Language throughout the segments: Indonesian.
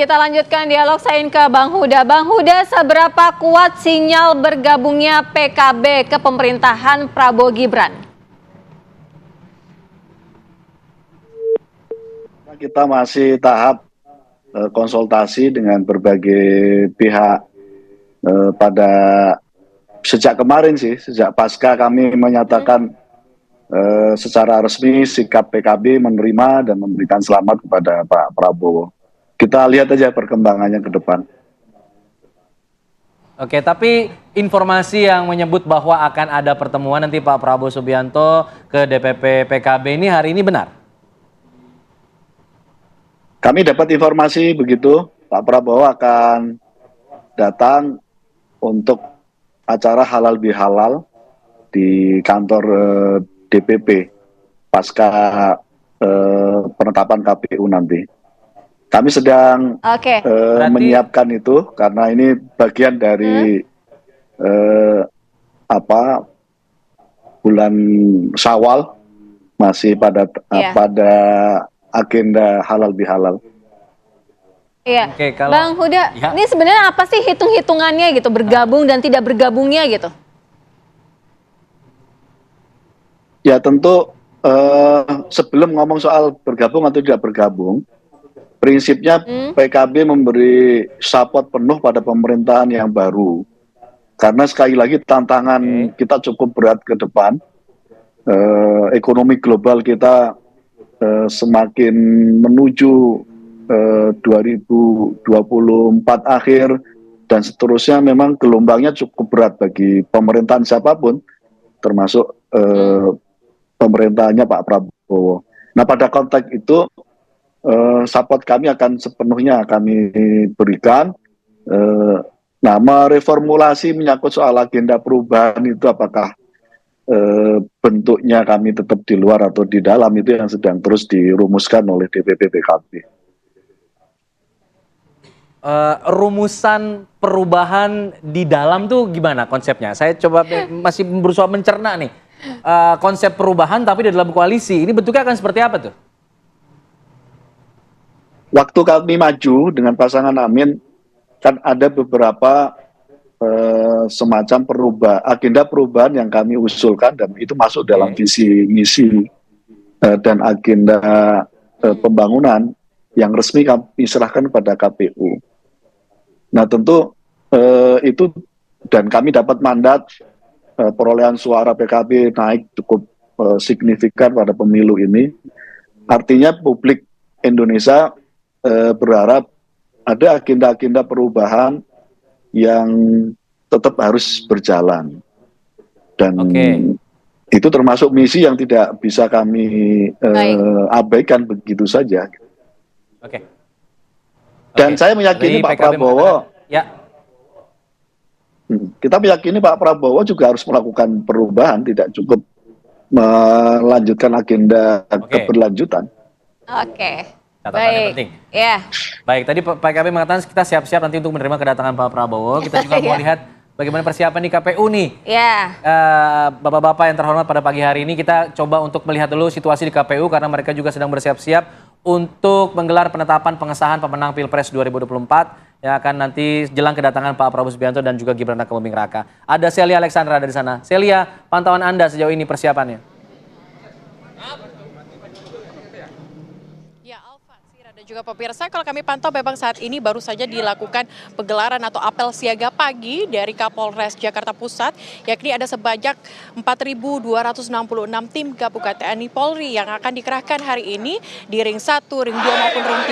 Kita lanjutkan dialog saya ke Bang Huda. Bang Huda, seberapa kuat sinyal bergabungnya PKB ke pemerintahan Prabowo Gibran? Kita masih tahap konsultasi dengan berbagai pihak pada sejak kemarin sih, sejak pasca kami menyatakan secara resmi sikap PKB menerima dan memberikan selamat kepada Pak Prabowo. Kita lihat aja perkembangannya ke depan. Oke, tapi informasi yang menyebut bahwa akan ada pertemuan nanti Pak Prabowo Subianto ke DPP PKB ini hari ini benar? Kami dapat informasi begitu, Pak Prabowo akan datang untuk acara halal bihalal di kantor DPP pasca penetapan KPU nanti. Kami sedang menyiapkan itu karena ini bagian dari bulan Syawal, masih pada agenda halal bihalal. Iya, oke, Bang Huda, ini sebenarnya apa sih hitung-hitungannya gitu, bergabung dan tidak bergabungnya gitu? Ya tentu sebelum ngomong soal bergabung atau tidak bergabung, prinsipnya PKB memberi support penuh pada pemerintahan yang baru. Karena sekali lagi tantangan kita cukup berat ke depan. Ekonomi global kita semakin menuju 2024 akhir dan seterusnya, memang gelombangnya cukup berat bagi pemerintahan siapapun, termasuk pemerintahannya Pak Prabowo. Nah, pada konteks itu support kami akan sepenuhnya kami berikan. Nama reformulasi menyangkut soal agenda perubahan itu apakah bentuknya kami tetap di luar atau di dalam, itu yang sedang terus dirumuskan oleh DPP PKB. Rumusan perubahan di dalam tuh gimana konsepnya? Saya coba masih berusaha mencerna nih. Konsep perubahan tapi di dalam koalisi, ini bentuknya akan seperti apa tuh? Waktu kami maju dengan pasangan Amin, kan ada beberapa semacam agenda perubahan yang kami usulkan, dan itu masuk dalam visi misi dan agenda pembangunan yang resmi kami serahkan kepada KPU. Nah tentu itu, dan kami dapat mandat perolehan suara PKB naik cukup signifikan pada pemilu ini. Artinya publik Indonesia berharap ada agenda-agenda perubahan yang tetap harus berjalan. Dan itu termasuk misi yang tidak bisa kami abaikan begitu saja. Dan saya meyakini Pak Prabowo, kita meyakini Pak Prabowo juga harus melakukan perubahan, tidak cukup melanjutkan agenda keberlanjutan. Catatannya penting. Baik, tadi PKB mengatakan kita siap-siap nanti untuk menerima kedatangan Pak Prabowo. Kita juga mau lihat bagaimana persiapan di KPU nih. Bapak-bapak yang terhormat, pada pagi hari ini kita coba untuk melihat dulu situasi di KPU karena mereka juga sedang bersiap-siap untuk menggelar penetapan pengesahan pemenang Pilpres 2024 yang akan nanti jelang kedatangan Pak Prabowo Subianto dan juga Gibran Rakabuming Raka. Ada Celia Alexandra dari sana. Celia, pantauan Anda sejauh ini persiapannya? Juga pemirsa, kalau kami pantau memang saat ini baru saja dilakukan penggelaran atau apel siaga pagi dari Kapolres Jakarta Pusat, yakni ada sebanyak 4.266 tim gabungan TNI Polri yang akan dikerahkan hari ini di ring 1, ring 2 maupun ring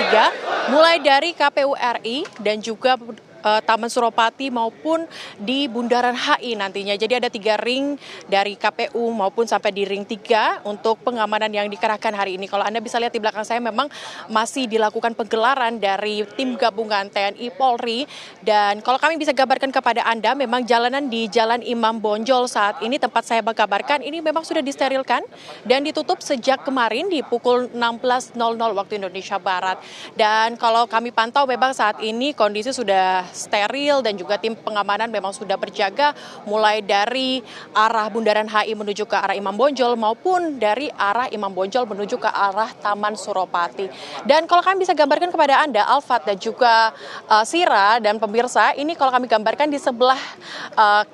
3, mulai dari KPU RI dan juga Taman Suropati maupun di Bundaran HI nantinya. Jadi ada 3 ring dari KPU maupun sampai di ring 3 untuk pengamanan yang dikerahkan hari ini. Kalau Anda bisa lihat di belakang saya memang masih dilakukan penggelaran dari tim gabungan TNI Polri. Dan kalau kami bisa gambarkan kepada Anda, memang jalanan di Jalan Imam Bonjol saat ini tempat saya mengabarkan ini memang sudah disterilkan dan ditutup sejak kemarin di pukul 16.00 waktu Indonesia Barat. Dan kalau kami pantau memang saat ini kondisi sudah steril dan juga tim pengamanan memang sudah berjaga mulai dari arah Bundaran HI menuju ke arah Imam Bonjol maupun dari arah Imam Bonjol menuju ke arah Taman Suropati. Dan kalau kami bisa gambarkan kepada Anda, Alfat dan juga Sira dan pemirsa, ini kalau kami gambarkan di sebelah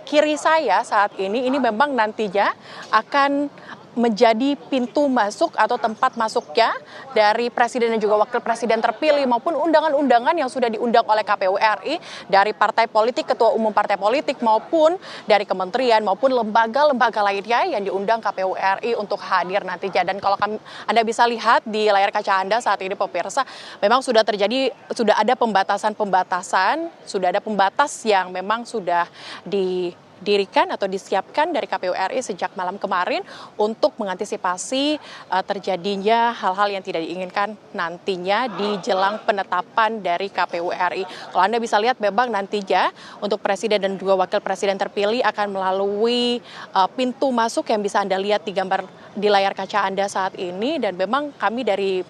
kiri saya saat ini memang nantinya akan menjadi pintu masuk atau tempat masuknya dari presiden dan juga wakil presiden terpilih maupun undangan-undangan yang sudah diundang oleh KPU RI dari partai politik, ketua umum partai politik maupun dari kementerian maupun lembaga-lembaga lainnya yang diundang KPU RI untuk hadir nantinya. Dan kalau Anda bisa lihat di layar kaca Anda saat ini pemirsa, memang sudah ada pembatasan, sudah ada pembatas yang memang sudah didirikan atau disiapkan dari KPU RI sejak malam kemarin untuk mengantisipasi terjadinya hal-hal yang tidak diinginkan nantinya di jelang penetapan dari KPU RI. Kalau Anda bisa lihat memang nantinya untuk presiden dan juga wakil presiden terpilih akan melalui pintu masuk yang bisa Anda lihat di gambar di layar kaca Anda saat ini, dan memang kami dari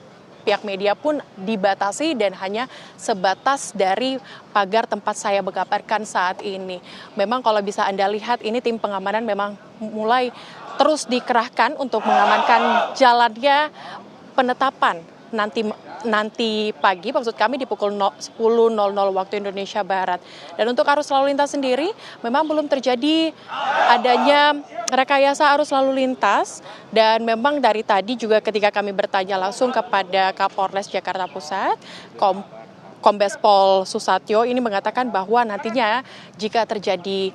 pihak media pun dibatasi dan hanya sebatas dari pagar tempat saya mengabarkan saat ini. Memang kalau bisa Anda lihat ini tim pengamanan memang mulai terus dikerahkan untuk mengamankan jalannya penetapan nanti pagi, maksud kami di pukul 10.00 waktu Indonesia Barat. Dan untuk arus lalu lintas sendiri memang belum terjadi adanya rekayasa arus lalu lintas, dan memang dari tadi juga ketika kami bertanya langsung kepada Kapolres Jakarta Pusat, Kombes Pol Susatyo ini mengatakan bahwa nantinya jika terjadi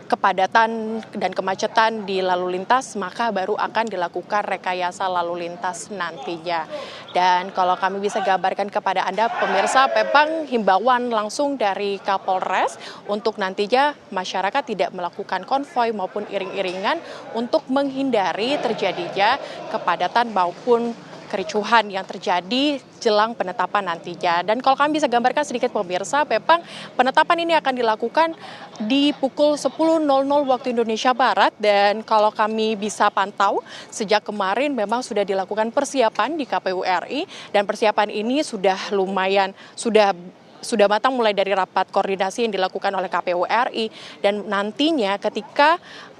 kepadatan dan kemacetan di lalu lintas, maka baru akan dilakukan rekayasa lalu lintas nantinya. Dan kalau kami bisa gambarkan kepada Anda pemirsa, memang himbauan langsung dari Kapolres untuk nantinya masyarakat tidak melakukan konvoi maupun iring-iringan untuk menghindari terjadinya kepadatan maupun kericuhan yang terjadi jelang penetapan nantinya. Dan kalau kami bisa gambarkan sedikit pemirsa, memang penetapan ini akan dilakukan di pukul 10.00 waktu Indonesia Barat, dan kalau kami bisa pantau sejak kemarin memang sudah dilakukan persiapan di KPU RI, dan persiapan ini sudah lumayan, sudah matang mulai dari rapat koordinasi yang dilakukan oleh KPU RI, dan nantinya ketika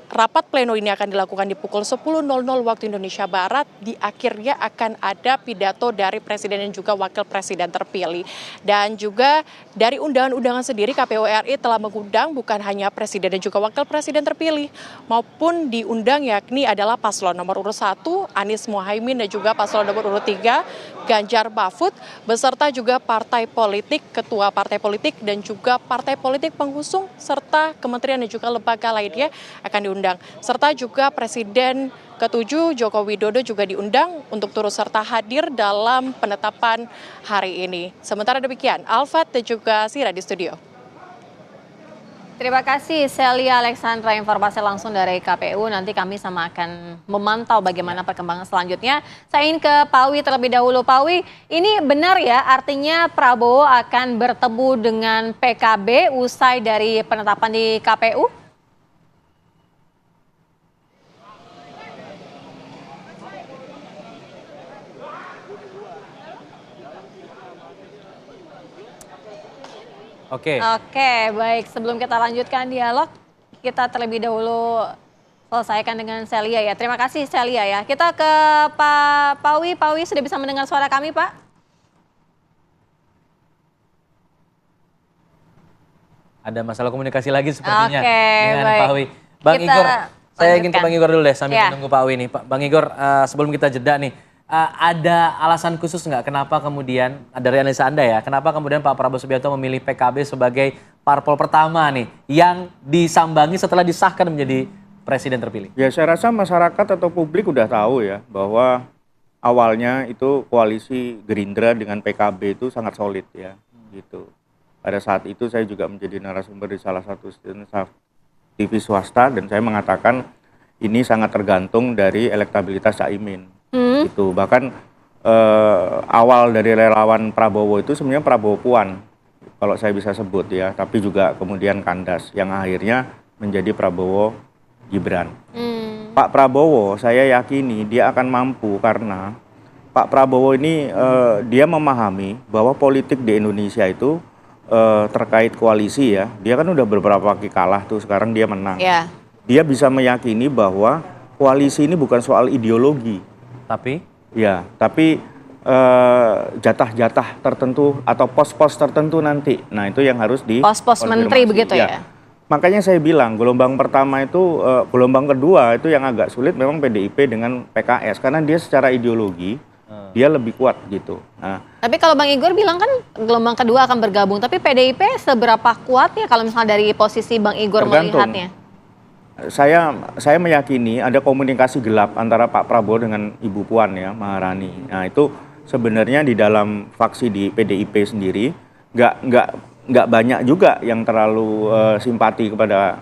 rapat pleno ini akan dilakukan di pukul 10.00 waktu Indonesia Barat, di akhirnya akan ada pidato dari presiden dan juga wakil presiden terpilih. Dan juga dari undangan-undangan sendiri KPU RI telah mengundang bukan hanya presiden dan juga wakil presiden terpilih, maupun diundang yakni adalah paslon nomor urut 1 Anies Mohaimin dan juga paslon nomor urut 3 Ganjar Mahfud, beserta juga partai politik, ketua partai politik dan juga partai politik pengusung serta kementerian dan juga lembaga lainnya akan diundang. Serta juga Presiden ke-7 Joko Widodo juga diundang untuk turut serta hadir dalam penetapan hari ini. Sementara demikian, Alfat dan juga Sira di studio. Terima kasih Celia Alexandra, informasi langsung dari KPU. Nanti kami sama akan memantau bagaimana perkembangan selanjutnya. Saya ingin ke Pak Wi terlebih dahulu. Pak Wi, ini benar ya artinya Prabowo akan bertemu dengan PKB usai dari penetapan di KPU? Oke. Oke, baik. Sebelum kita lanjutkan dialog, kita terlebih dahulu selesaikan dengan Celia ya. Terima kasih Celia ya. Kita ke Pak Wi. Pak Wi sudah bisa mendengar suara kami, Pak? Ada masalah komunikasi lagi sepertinya dengan baik. Pak Wi. Bang Kita Igor, saya ingin ke lanjutkan. Bang Igor dulu deh sambil Ya. menunggu Pak Wi nih. Bang Igor, sebelum kita jeda nih, ada alasan khusus nggak kenapa kemudian, dari analisa Anda ya, kenapa kemudian Pak Prabowo Subianto memilih PKB sebagai parpol pertama nih yang disambangi setelah disahkan menjadi presiden terpilih? Ya, saya rasa masyarakat atau publik udah tahu ya bahwa awalnya itu koalisi Gerindra dengan PKB itu sangat solid ya, gitu. Pada saat itu saya juga menjadi narasumber di salah satu stasiun TV swasta, dan saya mengatakan ini sangat tergantung dari elektabilitas Caimin. Gitu. Bahkan awal dari relawan Prabowo itu sebenarnya Prabowo Puan, kalau saya bisa sebut ya, tapi juga kemudian kandas yang akhirnya menjadi Prabowo Gibran. Pak Prabowo saya yakini dia akan mampu, karena Pak Prabowo ini dia memahami bahwa politik di Indonesia itu terkait koalisi ya, dia kan udah beberapa kali kalah tuh, sekarang dia menang. Ya. Dia bisa meyakini bahwa koalisi ini bukan soal ideologi, Tapi tapi jatah-jatah tertentu atau pos-pos tertentu nanti. Nah itu yang harus Pos-pos menteri begitu ya? Makanya saya bilang gelombang pertama itu, gelombang kedua itu yang agak sulit memang PDIP dengan PKS karena dia secara ideologi dia lebih kuat gitu. Nah, Tapi kalau Bang Igor bilang kan gelombang kedua akan bergabung, tapi PDIP seberapa kuatnya kalau misalnya dari posisi Bang Igor Tergantung. melihatnya? saya meyakini ada komunikasi gelap antara Pak Prabowo dengan Ibu Puan ya, Maharani. Nah itu sebenarnya di dalam faksi di PDIP sendiri nggak banyak juga yang terlalu simpati kepada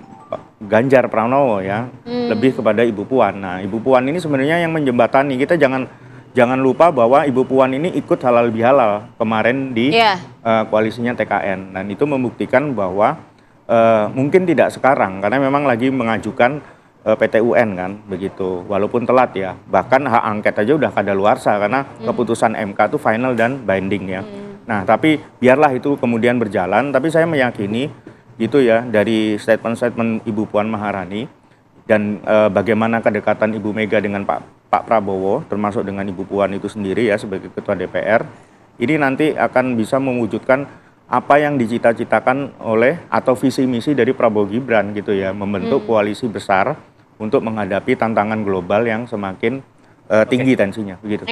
Ganjar Pranowo ya, lebih kepada Ibu Puan. Nah Ibu Puan ini sebenarnya yang menjembatani. Kita jangan lupa bahwa Ibu Puan ini ikut halal bihalal kemarin di koalisinya TKN, dan itu membuktikan bahwa mungkin tidak sekarang karena memang lagi mengajukan PT UN kan begitu, walaupun telat ya, bahkan hak angket aja udah kadaluarsa karena keputusan MK itu final dan binding ya. Nah tapi biarlah itu kemudian berjalan, tapi saya meyakini gitu ya dari statement-statement Ibu Puan Maharani dan bagaimana kedekatan Ibu Mega dengan Pak Prabowo termasuk dengan Ibu Puan itu sendiri ya sebagai Ketua DPR, ini nanti akan bisa mewujudkan apa yang dicita-citakan oleh atau visi misi dari Prabowo Gibran gitu ya, membentuk koalisi besar untuk menghadapi tantangan global yang semakin tinggi tensinya begitu.